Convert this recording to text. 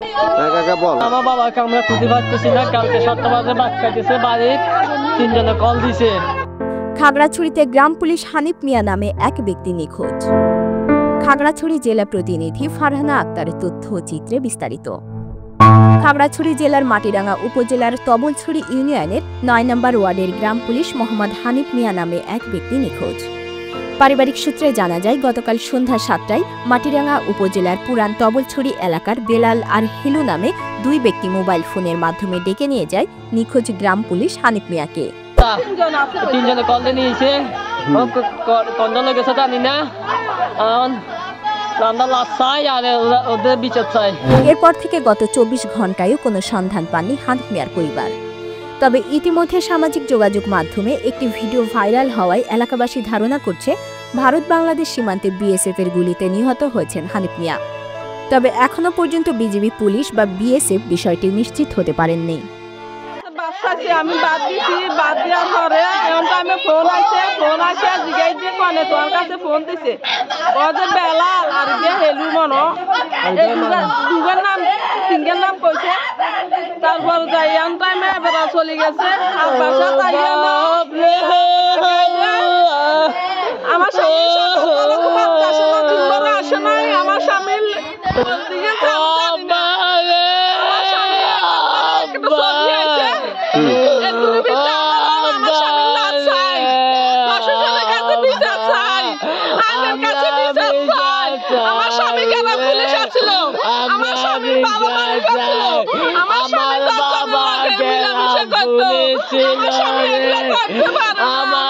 আমার বাবাকে আমরা খুঁজে পাচ্ছি না। কালকে 7টা বাজে বাচ্চা দিছে, বাড়ির 3 জনে কল দিছে। খাগড়াছড়িতে গ্রাম পুলিশ হানিফ মিয়া নামে এক ব্যক্তি নিখোঁজ। খাগড়াছড়ি জেলা প্রতিনিধি ফারহানা আক্তারের তথ্য চিত্রে বিস্তারিত। খাগড়াছড়ি জেলার মাটিরাঙ্গা উপজেলার তবলছড়ি ইউনিয়নের 9 নম্বর ওয়ার্ডের গ্রাম পুলিশ মোহাম্মদ হানিফ মিয়া নামে এক ব্যক্তি নিখোঁজ। পারিবারিক সূত্রে জানা যায়, গতকাল সন্ধ্যা 7টায় মাটিরাঙ্গা উপজেলার পুরান তবলছড়ি এলাকার বেলাল আর হিলু নামে 2 ব্যক্তি মোবাইল ফোনের মাধ্যমে ডেকে নিয়ে যায় নিখোঁজ গ্রাম পুলিশ হানিফ মিয়াকে। 3 জনে কল দিয়ে নিয়েছে, কোন জনে গেছে জানি না। এরপর থেকে গত 24 ঘন্টায়ও কোনো সন্ধান পাননি হানিফ মিয়ার পরিবার। তবে ইতিমধ্যে সামাজিক যোগাযোগ মাধ্যমে একটি ভিডিও ভাইরাল হওয়ায় এলাকাবাসী ধারণা করছে ভারত বাংলাদেশ সীমান্তে বিএসএফ এর গুলিতে নিহত হয়েছেন হানিফ মিয়া। তবে এখনো পর্যন্ত বিজিবি, পুলিশ বা বিএসএফ বিষয়টি নিশ্চিত হতে পারেননি। আমি বাদ দিছি, বাদ দেওয়ার পরে এখন আমি ফোন আসে জিগাই দিয়ে কনে তোর কাছে ফোন দিছে বেলাল আর হেলু মনো দুগের নাম সিঙ্গের নাম কইছে। তারপর যাই এখন টাইমে বেড়া চলে গেছে। আর বাসা আমার স্বামী আসে নাই। আমার স্বামীর আমার স্বামী কেন পুলিশ আসছিল, আমার স্বামীর বাবা মারা গেছিল, আমার স্বামী মিলামিশা করতো, আমার স্বামী এগুলো করতে পারে না।